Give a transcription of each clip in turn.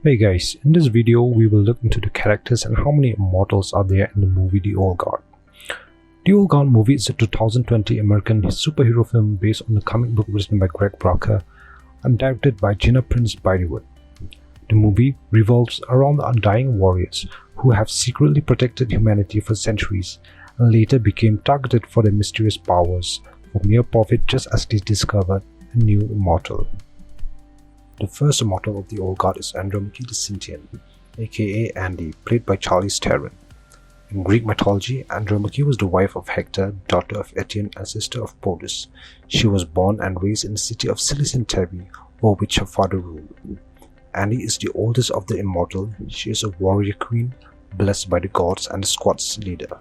Hey guys, in this video we will look into the characters and how many immortals are there in the movie The Old Guard. The Old Guard movie is a 2020 American superhero film based on the comic book written by Greg Rucka and directed by prince-bythewood. The movie revolves around the undying warriors who have secretly protected humanity for centuries and later became targeted for their mysterious powers for mere profit just as they discovered a new immortal. The first immortal of the Old Guard is Andromache the Scythian, aka Andy, played by Charlize Theron. In Greek mythology, Andromache was the wife of Hector, daughter of Aetion and sister of Podus. She was born and raised in the city of Cilician Tebe, over which her father ruled. Andy is the oldest of the immortal. She is a warrior queen, blessed by the gods and the squad's leader.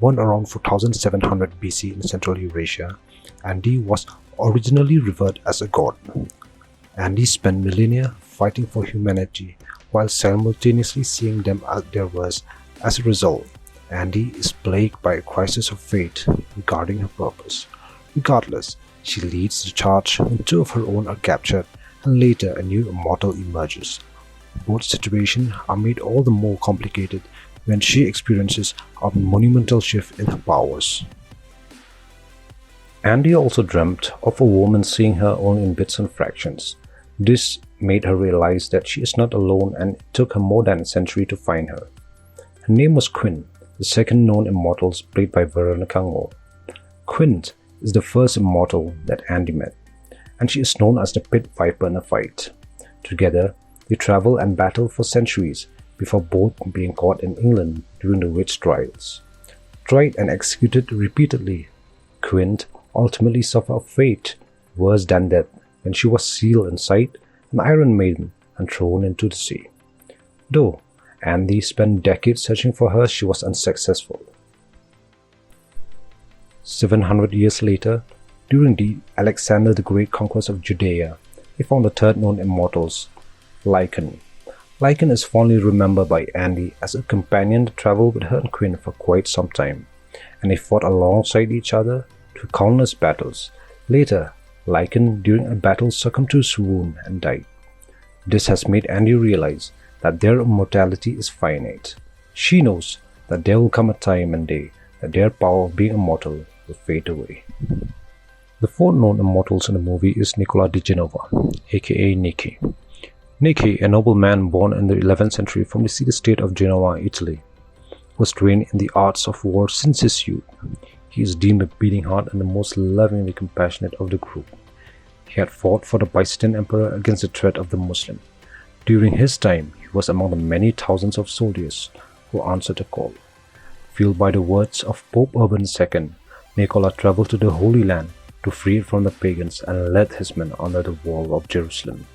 Born around 4700 BC in Central Eurasia, Andy was originally revered as a god. Andy spent millennia fighting for humanity while simultaneously seeing them at their worst. As a result, Andy is plagued by a crisis of faith regarding her purpose. Regardless, she leads the charge when two of her own are captured and later a new immortal emerges. Both situations are made all the more complicated when she experiences a monumental shift in her powers. Andy also dreamt of a woman seeing her only in bits and fractions. This made her realize that she is not alone and it took her more than a century to find her. Her name was Quynh, the second known immortal played by Veronica Moore. Quynh is the first immortal that Andy met, and she is known as the Pit Viper in a fight. Together, they travel and battle for centuries before both being caught in England during the witch trials. Tried and executed repeatedly, Quynh ultimately suffered a fate worse than death when she was sealed inside an Iron Maiden and thrown into the sea. Though Andy spent decades searching for her, she was unsuccessful. 700 years later, during the Alexander the Great conquest of Judea, he found the third known immortals, Quynh. Quynh is fondly remembered by Andy as a companion that traveled with her and Quynh for quite some time, and they fought alongside each other through countless battles. Later, Quynh during a battle succumbed to a swoon and died. This has made Andy realize that their immortality is finite. She knows that there will come a time and day that their power of being immortal will fade away. The fourth known immortals in the movie is Nicola di Genova, aka Niki. Niki, a nobleman born in the 11th century from the city-state of Genoa, Italy, was trained in the arts of war since his youth. He is deemed a beating heart and the most lovingly compassionate of the group. He had fought for the Byzantine Emperor against the threat of the Muslim. During his time, he was among the many thousands of soldiers who answered the call. Fueled by the words of Pope Urban II, Nicola traveled to the Holy Land to free it from the pagans and led his men under the wall of Jerusalem.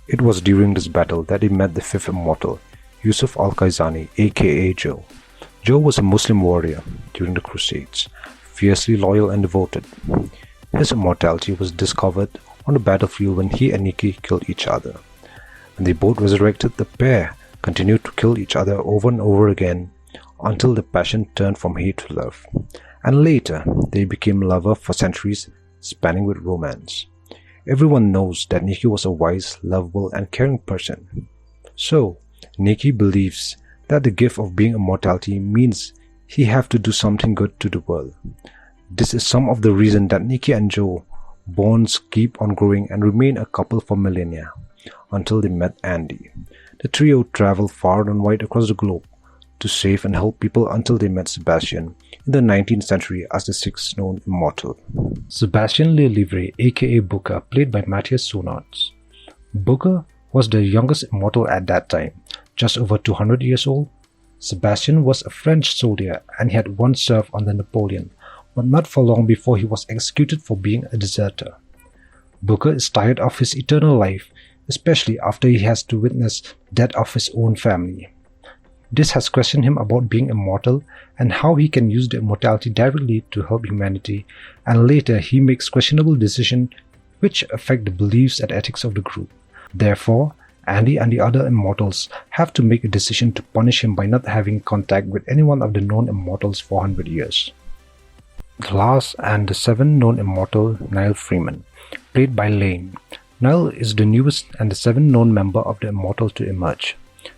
It was during this battle that he met the fifth immortal, Yusuf al-Qaizani, aka Joe. Joe was a Muslim warrior during the Crusades, fiercely loyal and devoted. His immortality was discovered on the battlefield when he and Niki killed each other. When they both resurrected, the pair continued to kill each other over and over again until the passion turned from hate to love. And later, they became lovers for centuries, spanning with romance. Everyone knows that Niki was a wise, lovable, and caring person. So, Niki believes that the gift of being immortality means he have to do something good to the world. This is some of the reason that Niki and Joe bonds keep on growing and remain a couple for millennia, until they met Andy. The trio traveled far and wide across the globe to save and help people until they met Sebastian in the 19th century as the sixth known immortal. Sebastian Le Livre, aka Booker, played by Matthias. Booker was the youngest immortal at that time, just over 200 years old. Sebastian was a French soldier and he had once served under Napoleon, but not for long before he was executed for being a deserter. Booker is tired of his eternal life, especially after he has to witness the death of his own family. This has questioned him about being immortal and how he can use the immortality directly to help humanity, and later he makes questionable decisions which affect the beliefs and ethics of the group. Therefore, Andy and the other immortals have to make a decision to punish him by not having contact with any one of the known immortals for 100 years. The last and the seventh known immortal, Niall Freeman, played by Lane. Nile is the newest and the seventh known member of the Immortals to emerge.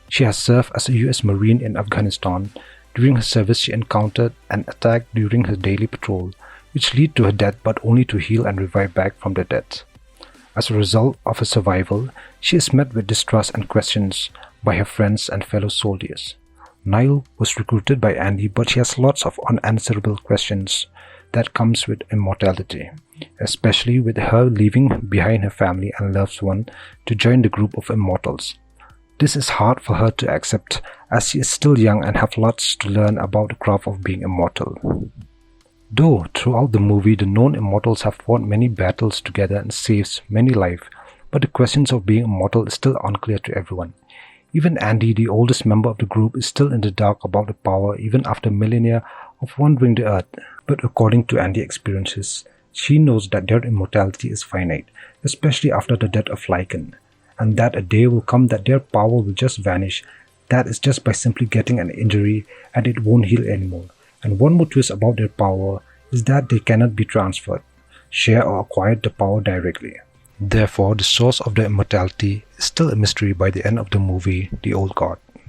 She has served as a US Marine in Afghanistan. During her service, she encountered an attack during her daily patrol, which led to her death but only to heal and revive back from the death. As a result of her survival, she is met with distrust and questions by her friends and fellow soldiers. Nile was recruited by Andy, but she has lots of unanswerable questions that comes with immortality, especially with her leaving behind her family and loved one to join the group of Immortals. This is hard for her to accept as she is still young and have lots to learn about the craft of being immortal. Though throughout the movie the known Immortals have fought many battles together and saved many lives, but the questions of being immortal is still unclear to everyone. Even Andy, the oldest member of the group, is still in the dark about the power even after millennia of wandering the earth. But according to Andy's experiences, she knows that their immortality is finite, especially after the death of Quynh, and that a day will come that their power will just vanish. That is just by simply getting an injury and it won't heal anymore. And one more twist about their power is that they cannot be transferred, share or acquired the power directly. Therefore, the source of their immortality is still a mystery by the end of the movie, The Old God.